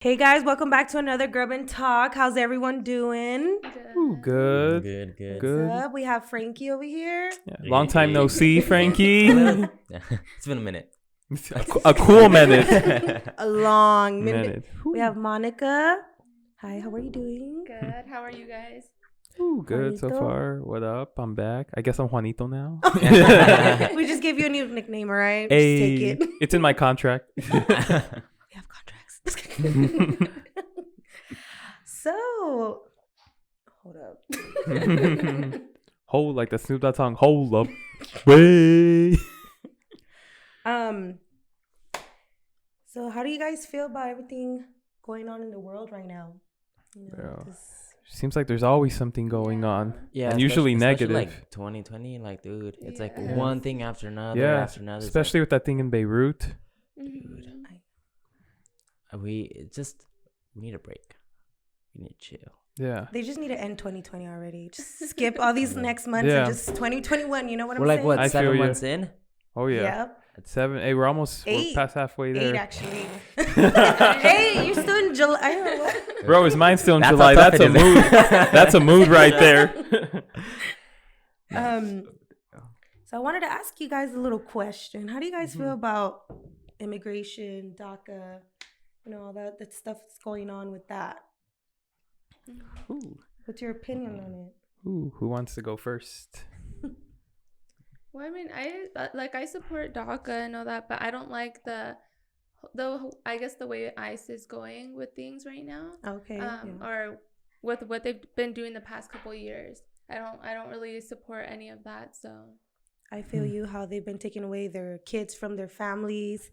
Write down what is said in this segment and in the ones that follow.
Hey guys, welcome back to another Grub'N Talk. How's everyone doing? Ooh, good. What's Good. up? We have Frankie over here. Yeah. Long time no see, Frankie. It's been a minute. a cool minute. A long minute. Ooh. We have Monica. Hi, how are you doing? Good. How are you guys? Ooh, good so Juanito. far. What up? I'm back. I guess I'm Juanito now. We just gave you a new nickname, all right? Hey, Just take it. it's in my contract. We have contracts. So, hold up. Hold like the Snoop Dogg song. Hold up. Way. So how do you guys feel about everything going on in the world right now? You know, Yeah. 'cause- Seems like there's always something going on. Yeah, And usually especially negative. like 2020, like dude, it's like Yeah. one thing after another Yeah, after another. It's especially with that thing in Beirut. Mhm. like, we need a break. We need to chill. Yeah. They just need to end 2020 already. Just skip all these next months Yeah. and just 2021. You know what We're I'm like saying? what I feel 7 you. months in? Oh yeah. Yep. At 7. Hey, we're Eight. past halfway there. 8 actually. Hey, you're still in July. I don't know. Bro, is mine still in That's July? how tough That's a it is. mood. That's a mood right there. So I wanted to ask you guys a little question. How do you guys Mm-hmm. feel about immigration, DACA, all that stuff that's going on with that? Ooh. What's your opinion on it? Ooh, who wants to go first? Well, I mean, I support DACA and all that, but I don't like the I guess the way ICE is going with things right now. Okay. Or with what they've been doing the past couple of years. I don't really support any of that. So I feel you how they've been taking away their kids from their families.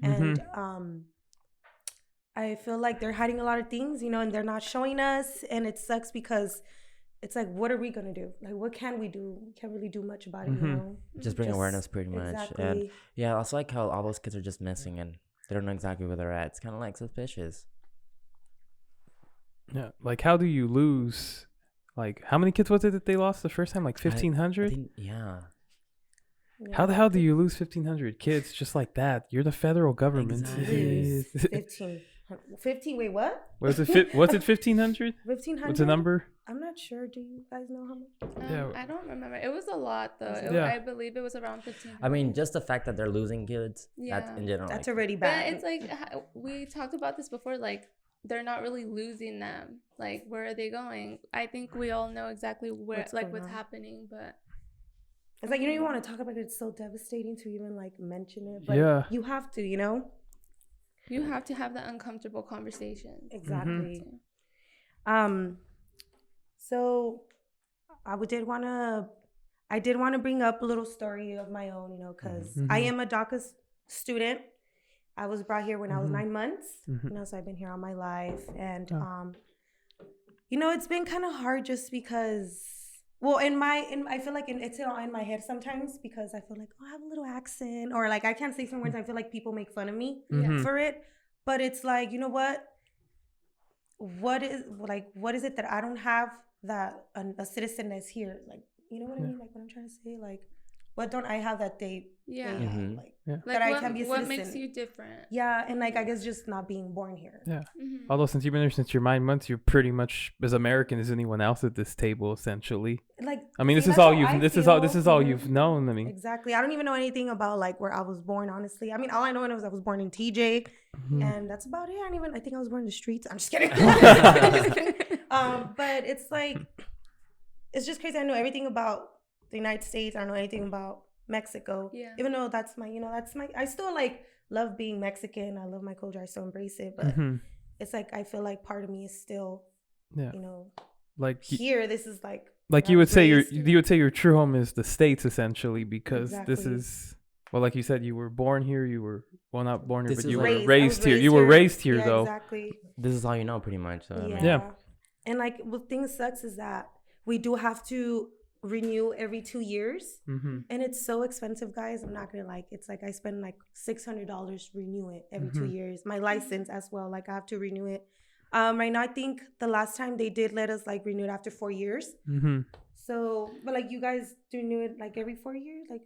Mhm. And I feel like they're hiding a lot of things, and they're not showing us. And it sucks because it's like, what are we going to do? Like, what can we do? We can't really do much about it, Just bring awareness pretty much. Exactly. And yeah, also like how all those kids are just missing and they don't know exactly where they're at. It's kind of like suspicious. Yeah, like how do you lose? Like how many kids was it that they lost the first time? Like 1,500. Yeah. How the hell do you lose 1,500 kids just like that? You're the federal government. Exactly. 15, wait, what? Was it 1,500? 1,500? What's the number? I'm not sure. Do you guys know how much? Yeah. I don't remember. It was a lot though. Yeah. I believe it was around 15. I mean, just the fact that they're losing kids, that's Yeah. in general. That's like, already But bad. it's like we talked about this before. Like they're not really losing them. Like where are they going? I think we all know exactly what's going on. happening, but It's like, you don't even want to talk about it. It's so devastating to even mention it. But Yeah. you have to, you have to have the uncomfortable conversation. Exactly. So I did want to bring up a little story of my own, because I am a DACA student. I was brought here when I was 9 months, so I've been here all my life. And, it's been kind of hard just because, well, I feel like it's all in my head sometimes because I feel like, I have a little accent, or like I can't say some words. I feel like people make fun of me for it. But it's like, you know what? What is it that I don't have that a citizen that's here? Like, you know what I mean? Like what I'm trying to say? Like, what don't I have that they Yeah. have? Mhm. Like, Like that I can be a what citizen. makes you different? Yeah, and like I guess just not being born here. Yeah. Mm-hmm. Although since you've been there since you're 9 months, you're pretty much as American as anyone else at this table, essentially. Like, I mean, see, this is that's all how I this is feel. all Mhm. you've known. I mean, Exactly. I don't even know anything about like where I was born, honestly. I mean, all I know is I was born in TJ, and that's about it. I think I was born in the streets. I'm just kidding. Just kidding. But it's like, it's just crazy. I know everything about the United States. I don't know anything about Mexico. Yeah. Even though that's my, I still like love being Mexican. I love my culture. I still embrace it. But it's like, I feel like part of me is still, yeah, like here. This is like you would say raised you would say your true home is the States, essentially, because this Exactly. is, well, like you said, you were born here. You were, well, not born here, This but is you like- were I was raised here. You were raised here, yeah, though. Exactly. this is all you know, pretty much. So, I mean, Yeah. And like, what thing sucks is that we do have to renew every 2 years, and it's so expensive, guys. I'm not gonna it's like I spend like $600 renew it every 2 years. My license as well, like I have to renew it. Right now, I think the last time they did let us like renew it after 4 years. So, but like you guys renew it like every 4 years, like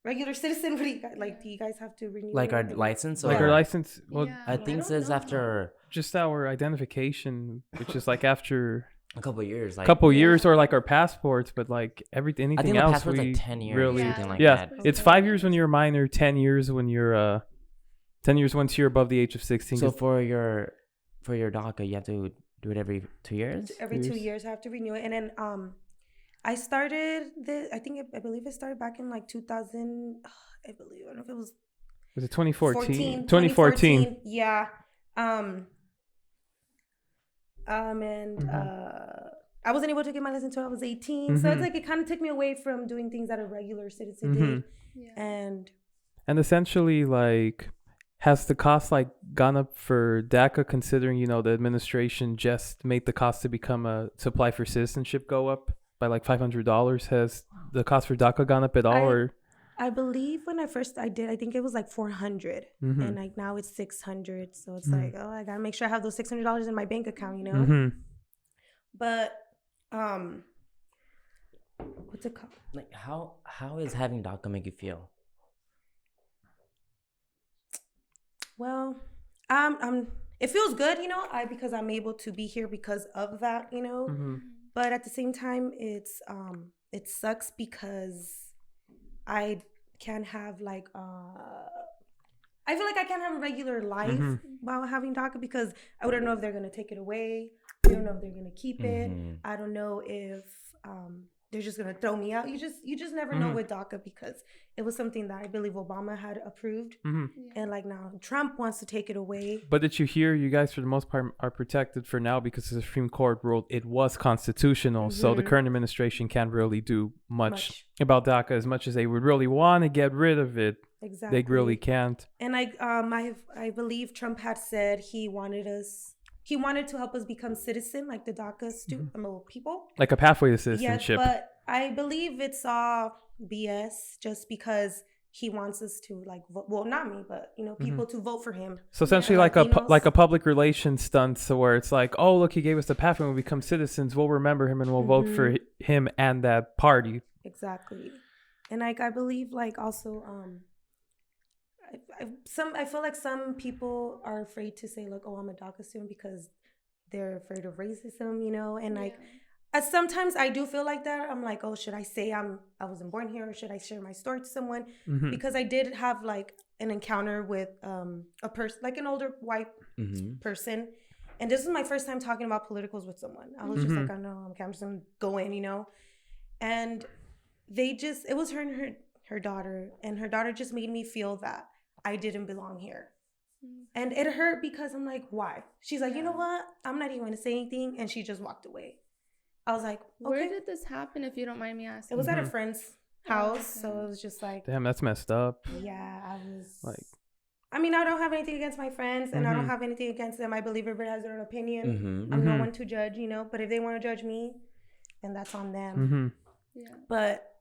regular citizen, what do you guys like? Do you guys have to renew Like our it? license? Like or- our license, well, Yeah. I think don't says know. after just our identification, which is like after a couple of years. a Like, couple Yeah. years, or like our passports, but like I anything think the else, passport's we like 10 years really, or something like yeah, that. it's 5 years when you're a minor, 10 years when you're 10 years once you're above the age of 16. So for your DACA, you have to do it every 2 years? Every 2 years I have to renew it. And then I started this, I believe it started back in like 2000, I don't know if it was it 2014? 2014. Yeah. And I wasn't able to get my license until I was 18. So it's like it kind of took me away from doing things that a regular citizen did. Yeah. And essentially, like, has the cost like gone up for DACA, considering, you know, the administration just made the cost to become to apply for citizenship go up by like $500? Has the cost for DACA gone up at all? Or I believe when I did, I think it was like 400, and like now it's 600. So it's like, oh, I gotta make sure I have those $600 in my bank account, you know. But what's it called? Like, how is having DACA make you feel? Well, it feels good, you know, because I'm able to be here because of that, you know. But at the same time, it sucks because I can't have like I feel like I can't have a regular life while having DACA, because I wouldn't know if they're gonna take it away. I don't know if they're gonna keep it. I don't know if they're just gonna throw me out. You just never know with DACA, because it was something that I believe Obama had approved, and like now Trump wants to take it away. But did you hear, you guys for the most part are protected for now because the Supreme Court ruled it was constitutional. So the current administration can't really do much about DACA as much as they would really want to get rid of it. Exactly. They really can't. And I believe Trump had said he wanted to help us become citizen, like the DACA people. Like a pathway to citizenship. Yes, but I believe it's all BS, just because he wants us to like vote, well, not me, but you know, people to vote for him. So essentially, like a public relations stunt, so where it's like, oh look, he gave us the pathway. When we become citizens, we'll remember him and we'll vote for him and that party. Exactly. And like I believe, like also, I feel like some people are afraid to say like, oh, I'm a DACA student, because they're afraid of racism, you know, and like. Sometimes I do feel like that. I'm like, oh, should I say I wasn't born here, or should I share my story to someone? Because I did have like an encounter with a person, like an older white person, and this is my first time talking about politicals with someone. I was just like, I know, I'm just gonna go in, you know, and it was her and her daughter, and her daughter just made me feel that I didn't belong here. And it hurt, because I'm like, why? She's like, you know what? I'm not even gonna say anything, and she just walked away. I was like, okay. Where did this happen, if you don't mind me asking? It was at a friend's house, so it was just like, damn, that's messed up. Yeah, I was like, I mean, I don't have anything against my friends, and I don't have anything against them. I believe everybody has their own opinion. I'm no one to judge, you know, but if they want to judge me, then that's on them. Yeah. But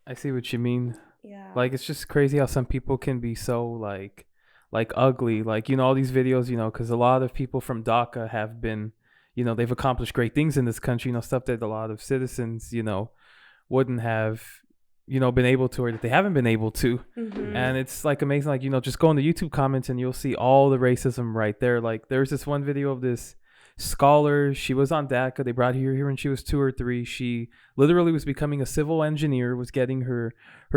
I see what you mean. yeah, Like, it's just crazy how some people can be so like ugly, like, you know, all these videos, you know, because a lot of people from DACA have been, you know, they've accomplished great things in this country, you know, stuff that a lot of citizens, you know, wouldn't have, you know, been able to, or that they haven't been able to. And it's like amazing, like, you know, just go in the YouTube comments and you'll see all the racism right there. Like, there's this one video of this scholar. She was on DACA. They brought her here when she was 2 or 3. She literally was becoming a civil engineer, was getting her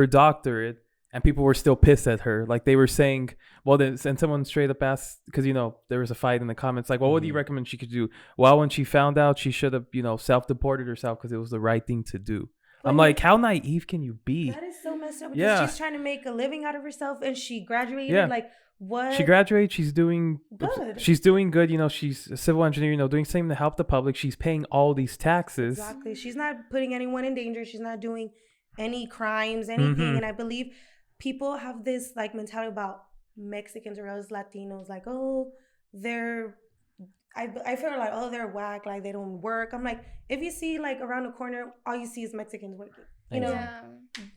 doctorate. And people were still pissed at her. Like, they were saying, well, then, and someone straight up asked, because, you know, there was a fight in the comments, like, well, what do you recommend she could do? Well, when she found out, she should have, you know, self-deported herself because it was the right thing to do. But I'm like, how naive can you be? That is so messed up, because she's trying to make a living out of herself, and she graduated. Yeah. Like, what? She graduated. She's doing good. She's doing good. You know, she's a civil engineer, you know, doing something to help the public. She's paying all these taxes. Exactly. She's not putting anyone in danger. She's not doing any crimes, anything. And I believe people have this like mentality about Mexicans or else Latinos, like, oh, I feel like, oh, they're whack, like they don't work. I'm like, if you see like around the corner, all you see is Mexicans working. You know,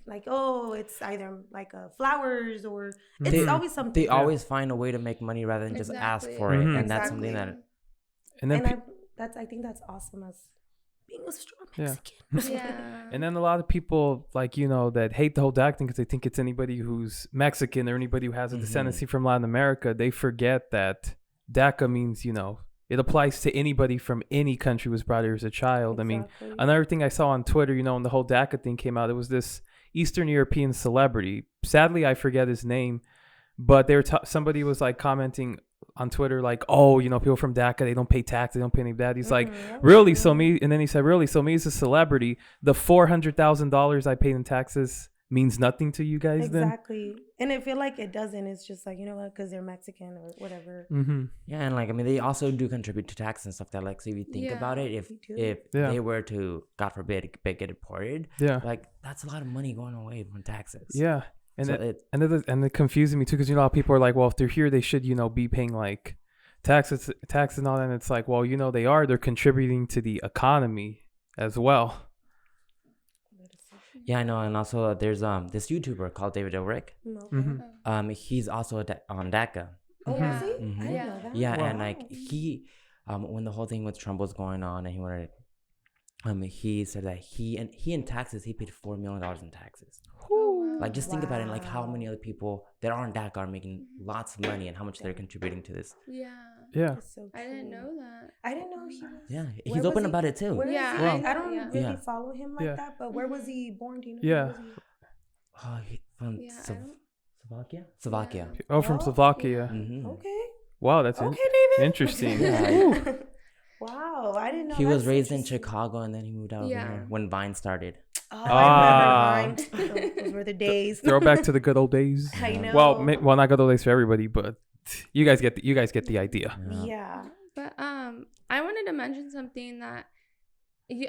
like, oh, it's either like flowers, or it's always something. They always find a way to make money rather than just ask for it, and that's something that. And then I think that's awesome as being a strong Yeah. Mexican. Yeah. And then a lot of people, like, you know, that hate the whole DACA thing because they think it's anybody who's Mexican or anybody who has a descendancy from Latin America. They forget that DACA means, you know, it applies to anybody from any country who was brought here as a child. I mean, Exactly. another thing I saw on Twitter, you know, when the whole DACA thing came out, it was this Eastern European celebrity. Sadly, I forget his name, but they were somebody was like commenting on Twitter like, oh, you know, people from DACA, they don't pay tax, they don't pay any of that. He's like, really? So me, and then he said, really? So me as a celebrity, the $400,000 I paid in taxes means nothing to you guys then? Exactly. And I feel like it doesn't. It's just like, you know what, because they're Mexican or whatever. Mm-hmm. Yeah, and like I mean, they also do contribute to tax and stuff that like. So if you think about it, if they were to, God forbid, get deported, like that's a lot of money going away from taxes. Yeah, and So it confusing me too because you know how people are like, well, if they're here, they should, you know, be paying like taxes and all that. And it's like, well, you know, they're contributing to the economy as well. Yeah, I know, and also there's this YouTuber called David Dobrik. Okay. He's also on DACA. Oh, Yeah. is he? I didn't know that. Yeah, Wow. and like he, when the whole thing with Trump was going on, and he wanted, he said that he in taxes he paid $4 million in taxes. Like just think about it, like how many other people that are on DACA are making lots of money, and how much they're contributing to this. Yeah. Yeah. That's so I didn't true. know that. I didn't know he was. Yeah, Where he's was open he? about it too. Where is Yeah, he? Wow. I don't really Yeah. follow him like Yeah. that, but where was he born? Do you know? Yeah. Where was he? From Yeah, I don't- Slovakia. Slovakia. Oh, from Oh, Slovakia. Mm-hmm. Okay. Wow, that's Okay, David. interesting. Yeah. Wow, I didn't know. He was That's raised in interesting. Chicago, and then he moved out Yeah. here when Vine started. Oh, Ah. I remember Vine. Those were the days. Throwback to the good old days. I know. Well, not good old days for everybody, but you guys get the idea. Yeah. But I wanted to mention something that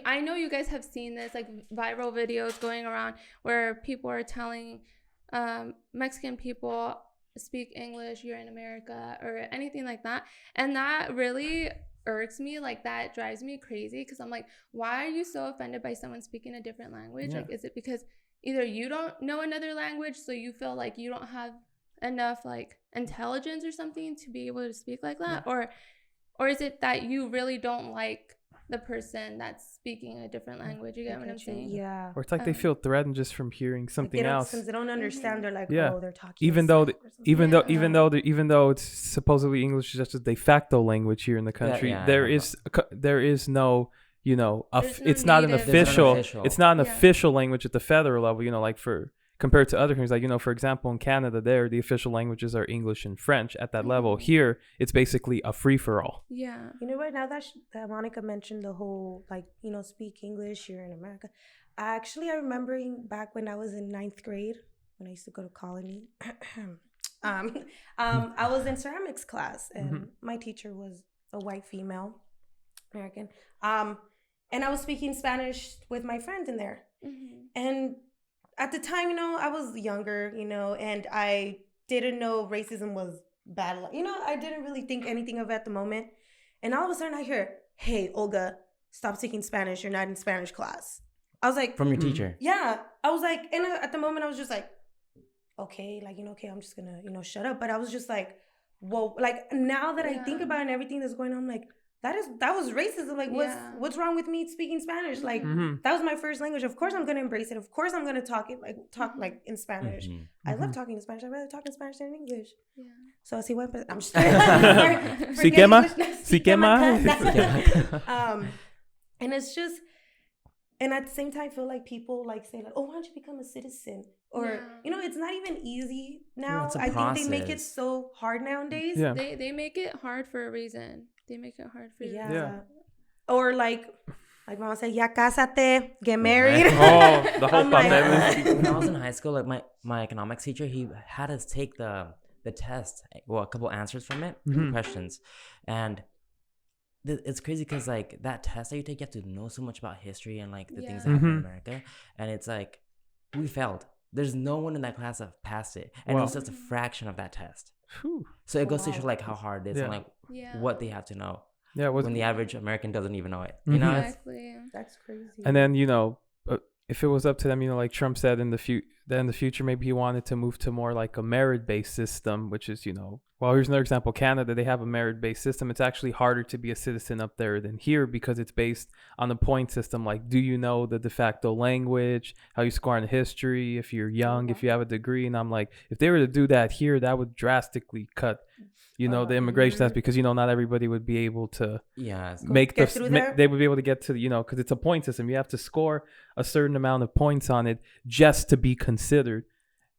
I know you guys have seen this like viral videos going around where people are telling Mexican people speak English, you're in America, or anything like that, and that really irks me. Like that drives me crazy because I'm like, why are you so offended by someone speaking a different language? Yeah. Like, is it because either you don't know another language, so you feel like you don't have enough like intelligence or something to be able to speak like that, or is it that you really don't like the person that's speaking a different language? You get what I'm saying? Yeah. Or it's like they feel threatened just from hearing something else. Since they don't understand, they're like, Yeah. oh, they're talking. Even though it's supposedly English is just a de facto language here in the country, yeah, there I is no, you know, There's no it's not an native- official, There's no it's not an Yeah. official language at the federal level. You know, like compared to other countries, like, you know, for example, in Canada, the official languages are English and French at that level. Here, it's basically a free for all. Yeah. You know what? Now that Monica mentioned the whole, like, you know, speak English here in America. I remembering back when I was in 9th grade, when I used to go to Colony. I was in ceramics class, and my teacher was a white female American. And I was speaking Spanish with my friend in there. And at the time, you know, I was younger, you know, and I didn't know racism was bad. You know, I didn't really think anything of it at the moment. And all of a sudden I hear, hey, Olga, stop speaking Spanish. You're not in Spanish class. I was like, From your teacher. yeah. I was like, and at the moment I was just like, okay, like, you know, okay, I'm just gonna, you know, shut up. But I was just like, whoa, like now that I think about it and everything that's going on, I'm like, that was racism. Like, what's wrong with me speaking Spanish? Like, that was my first language. Of course I'm gonna embrace it. Of course I'm gonna talk like in Spanish. I love talking in Spanish. I'd rather talk in Spanish than in English. Yeah. So así voy, but I'm just Sí que más? Sí que más? And it's just, and at the same time, I feel like people like say like, oh, why don't you become a citizen? Or, you know, it's not even easy now. it's a I think they make it process. so hard nowadays. Yeah. They make it hard for a reason. They make it hard for you. Yeah. Or like mama said, ya cásate, get married. Oh, the whole I'm like- pandemic. When I was in high school, like my economics teacher, he had us take the test, well, a couple answers from it, questions, and it's crazy because like that test that you take, you have to know so much about history and like the things that happen in America, and it's like we failed. There's no one in that class that passed it, and it was just a fraction of that test. Whew. So it goes to show like how hard it is and like Yeah. what they have to know Yeah, when the average American doesn't even know it. You know, Exactly. That's crazy. and then, you know, if it was up to them, like Trump said in the future, maybe he wanted to move to more like a merit-based system, which is, well, here's another example. Canada, they have a merit-based system. It's actually harder to be a citizen up there than here because it's based on the point system. Like, do you know the de facto language, how you score in history, if you're young, if you have a degree? And I'm like, if they were to do that here, that would drastically cut the immigration test, because not everybody would be able to make they would be able to get to because it's a point system. You have to score a certain amount of points on it just to be considered,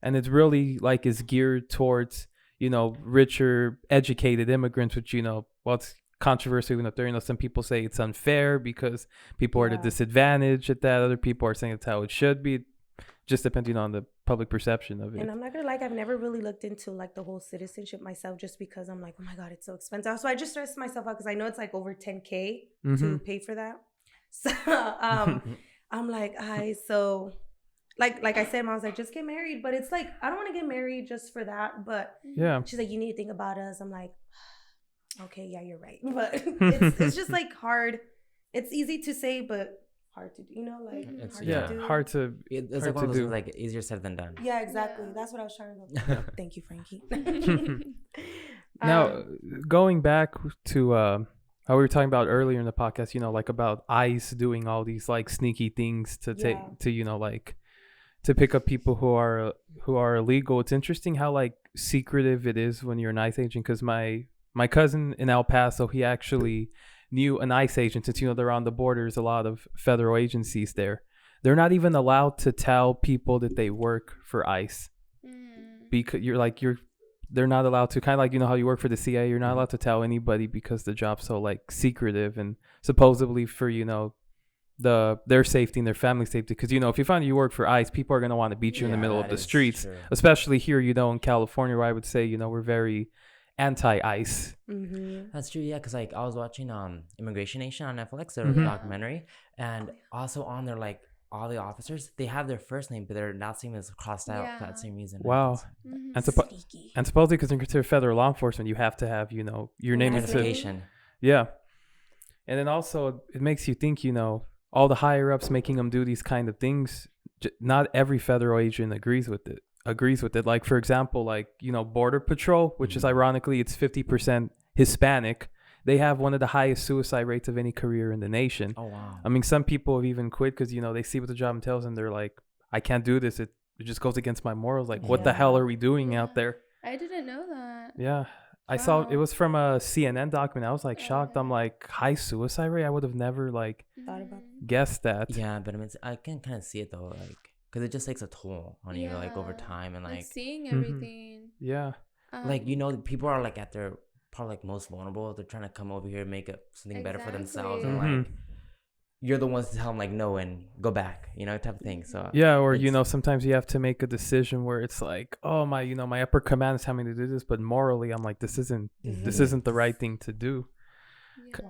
and it's really like is geared towards richer educated immigrants, which well, it's controversial up there. Some people say it's unfair because people are at a disadvantage at that. Other people are saying it's how it should be, just depending on the public perception of it. And I'm not gonna I've never really looked into like the whole citizenship myself, just because I'm like, oh my god, it's so expensive. So I just stressed myself out because I know it's like over $10,000 to pay for that. So I'm like, like I said, Mom was like, just get married. But it's like, I don't want to get married just for that. But she's like, you need to think about us. I'm like, okay, yeah, you're right. But it's just like hard. It's easy to say, but hard to do, it's hard to it's like one of those like easier said than done. Yeah, exactly. That's what I was trying to go. Thank you, Frankie. Now, going back to how we were talking about earlier in the podcast, like about ICE doing all these like sneaky things to take to like to pick up people who are illegal. It's interesting how like secretive it is when you're an ICE agent, because my cousin in El Paso, he actually knew an ICE agent, since they're on the border. There's a lot of federal agencies there. They're not even allowed to tell people that they work for ICE because they're not allowed to, kind of like how you work for the CIA. You're not allowed to tell anybody because the job's so like secretive, and supposedly for their safety and their family safety. Because if you find you work for ICE, people are going to want to beat you in the middle of the streets, especially here in California, where I would say we're very anti-ICE. That's true. Yeah, because like I was watching Immigration Nation on Netflix, their documentary, and also on there, like all the officers, they have their first name, but their last name is crossed out for that same reason. Wow. And supposedly, because you're considered federal law enforcement, you have to have your name identification. Yeah. And then also it makes you think all the higher ups making them do these kind of things, not every federal agent agrees with it. Like, for example, like Border Patrol, which is ironically, it's 50% Hispanic. They have one of the highest suicide rates of any career in the nation. Oh wow. I mean, some people have even quit because they see what the job entails and they're like, I can't do this. It just goes against my morals. Like, what the hell are we doing out there? I didn't know that. Yeah. I saw it was from a CNN document. I was like shocked. I'm like, high suicide rate? I would have never like guessed that. Yeah, but I mean, I can kind of see it though, like, because it just takes a toll on you, like, over time, and like seeing everything. Yeah. Like, people are like at their probably like most vulnerable. They're trying to come over here and make something better for themselves, and like you're the ones to tell them like no and go back, type of thing. So yeah, or sometimes you have to make a decision where it's like, oh my, my upper command is telling me to do this, but morally I'm like, this isn't the right thing to do.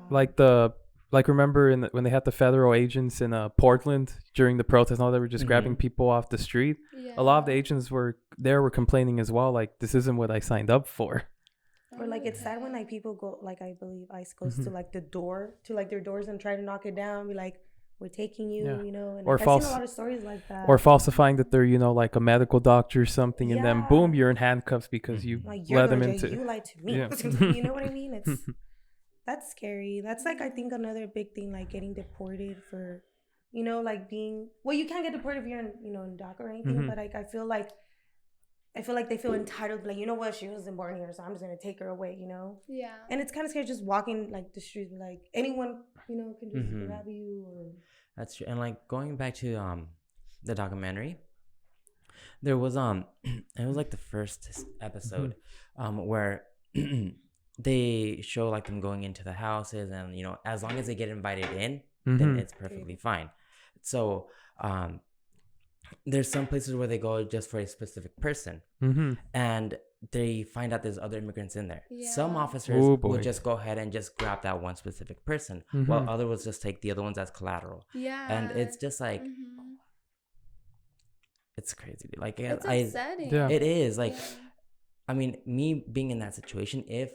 Yeah. Like remember when they had the federal agents in Portland during the protest, and all, they were just grabbing people off the street. Yeah. A lot of the agents were complaining as well, like, this isn't what I signed up for. Or like, it's sad when like people go, like, I believe ICE goes to like the door, to like their doors, and try to knock it down, be like, we're taking you, and or I've seen a lot of stories like that. Or falsifying that they're like a medical doctor or something, and then boom, you're in handcuffs because you let them into. You lied to me. Yeah. You know what I mean? That's scary. That's like, I think, another big thing, like getting deported for, like being, well, you can't get deported if you're in, in DACA or anything, but like, I feel like they feel entitled, like, you know what, she wasn't born here, so I'm just gonna take her away, Yeah. And it's kind of scary just walking like the streets, like anyone, can just grab you. Or... That's true. And like, going back to the documentary, there was it was like the first episode where they show like them going into the houses, and as long as they get invited in, then it's perfectly fine. So there's some places where they go just for a specific person, and they find out there's other immigrants in there. Some officers will just go ahead and just grab that one specific person, while others will just take the other ones as collateral. And it's just like it's crazy. Like, it's upsetting. It is like, I mean, me being in that situation, if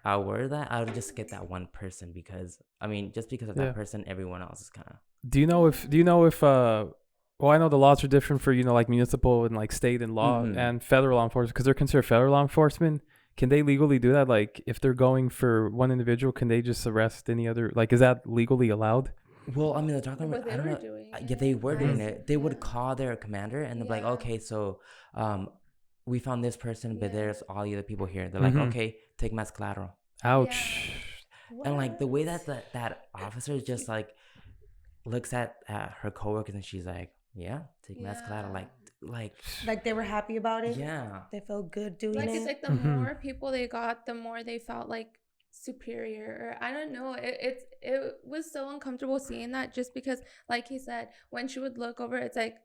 I were that, I would just get that one person, because I mean, just because of that person, everyone else is kind of. Do you know if Well, I know the laws are different for, like municipal and like state and law and federal law enforcement, because they're considered federal law enforcement. Can they legally do that? Like if they're going for one individual, can they just arrest any other? Like, is that legally allowed? Well, I mean, the document, I don't know. Yeah, they were doing it. They would call their commander and they're like, okay, so we found this person, but there's all the other people here. They're like, okay, take mass collateral. Ouch. Yeah. And like the way that officer just like looks at her coworkers and she's like, yeah, take mass collateral. Like they were happy about it. Yeah, they felt good doing like it. It's like the more people they got, the more they felt like superior, or I don't know. It was so uncomfortable seeing that, just because, like he said, when she would look over, it's like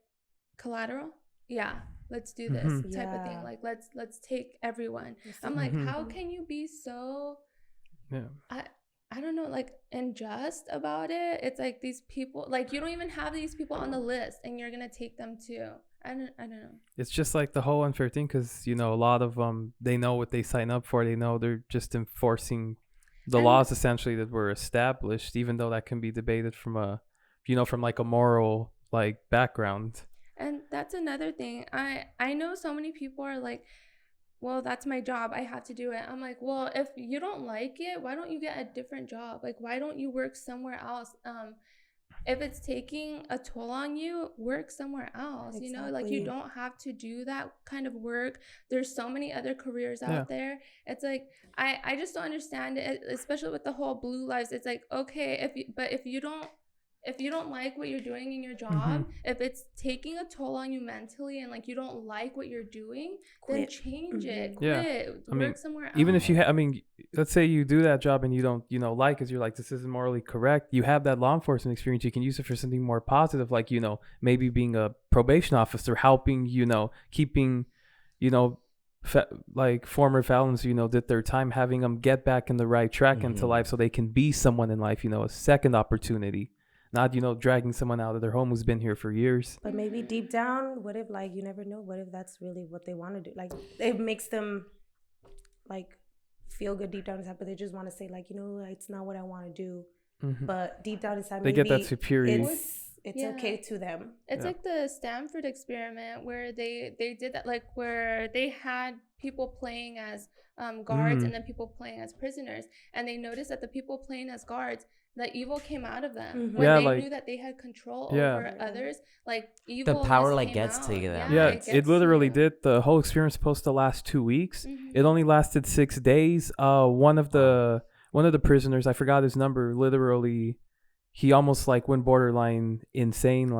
collateral. Yeah, let's do this type of thing. Like let's take everyone. I'm like, how can you be so? Yeah. I don't know, like unjust about it. It's like these people, like you don't even have these people on the list, and you're gonna take them too. I don't know. It's just like the whole unfair thing, because a lot of they know what they sign up for. They know they're just enforcing the laws essentially that were established, even though that can be debated from a from like a moral like background. And that's another thing. I know so many people are like, well, that's my job, I have to do it. I'm like, well, if you don't like it, why don't you get a different job? Like, why don't you work somewhere else? If it's taking a toll on you, work somewhere else. Exactly. Like you don't have to do that kind of work. There's so many other careers out there. It's like I just don't understand it, especially with the whole blue lives. It's like, okay, if you don't like what you're doing in your job, if it's taking a toll on you mentally and like you don't like what you're doing, then change it. Quit. Work somewhere else. Even if you let's say you do that job and you don't, like, because you're like, this isn't morally correct. You have that law enforcement experience. You can use it for something more positive, like, maybe being a probation officer, helping, keeping, like former felons, did their time, having them get back in the right track into life so they can be someone in life, a second opportunity. Not, dragging someone out of their home who's been here for years. But maybe deep down, what if, like, you never know, what if that's really what they want to do? Like, it makes them, like, feel good deep down inside, but they just want to say, like, it's not what I want to do. But deep down inside, they get that superiority. It's okay to them. It's like the Stanford experiment where they did that, like, where they had people playing as guards and then people playing as prisoners. And they noticed that the people playing as guards, the evil came out of them when they knew that they had control over others. Like evil, the power like gets to them. It literally did. The whole experience was supposed to last 2 weeks. It only lasted 6 days. One of the prisoners, I forgot his number, literally he almost like went borderline insane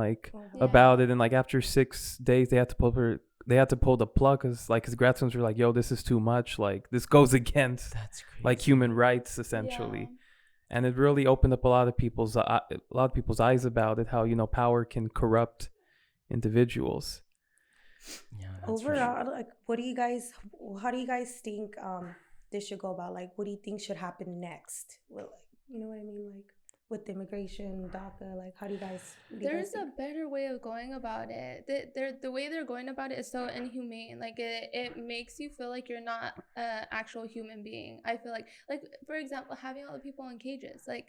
about it. And like after 6 days they had to pull the plug, because like his gradsons were like, yo, this is too much, like this goes against like human rights essentially. And it really opened up a lot of people's eyes about it, how power can corrupt individuals. Overall, like, how do you guys think this should go about? Like, what do you think should happen next? Well, like, you know what I mean, like with immigration, DACA, like, how do you guys? There's a better way of going about it. The way they're going about it is so inhumane. Like it makes you feel like you're not an actual human being. I feel like for example, having all the people in cages. Like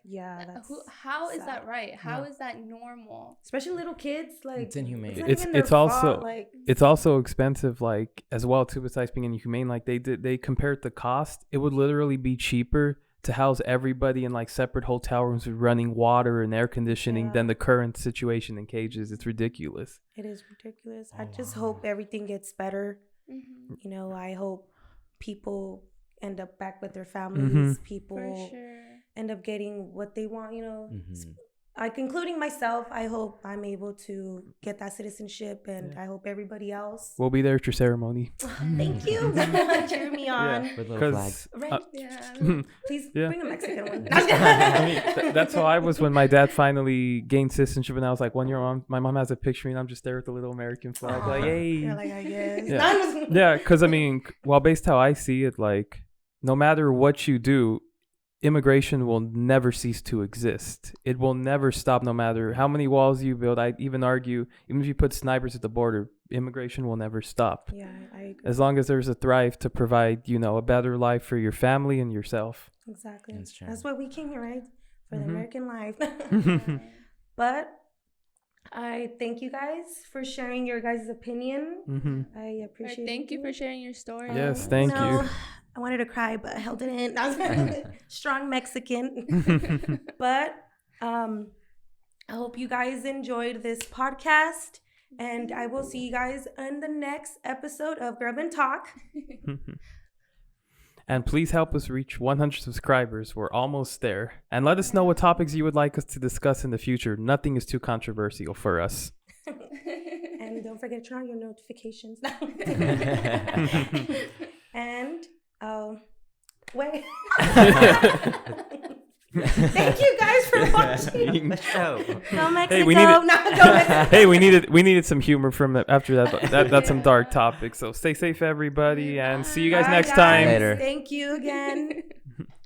how is that right? How is that normal? Especially little kids. Like it's inhumane. It's also expensive. Like as well too. Besides being inhumane, like they compared the cost. It would literally be cheaper to house everybody in like separate hotel rooms with running water and air conditioning than the current situation in cages. It's ridiculous. It is ridiculous. I just hope everything gets better. I hope people end up back with their families. People end up getting what they want, like including myself. I hope I'm able to get that citizenship, and I hope everybody else. We'll be there at your ceremony. Thank you. Cheer me on. With little flags. Please bring a Mexican one. That's how I was when my dad finally gained citizenship, and I was like, 1 year old. My mom has a picture, and I'm just there with the little American flag, like, hey. You're like, I guess. Yeah, because based how I see it, like, no matter what you do, immigration will never cease to exist. It will never stop, no matter how many walls you build. I even argue, even if you put snipers at the border, immigration will never stop. Yeah, I agree. As long as there's a thrive to provide, a better life for your family and yourself. Exactly. That's why we came here, right? For the American life. But I thank you guys for sharing your guys' opinion. I appreciate it. Thank you for sharing your story. Yes, thank you. I wanted to cry, but I held it in. Strong Mexican. But I hope you guys enjoyed this podcast. And I will see you guys in the next episode of Grub'N Talk. And please help us reach 100 subscribers. We're almost there. And let us know what topics you would like us to discuss in the future. Nothing is too controversial for us. And don't forget to turn on your notifications. And, wait. Thank you guys for watching. Let's go. Go Mexico. Hey, we needed some humor from it after that. That's some dark topics. So stay safe, everybody, and see you guys next time. Later. Thank you again.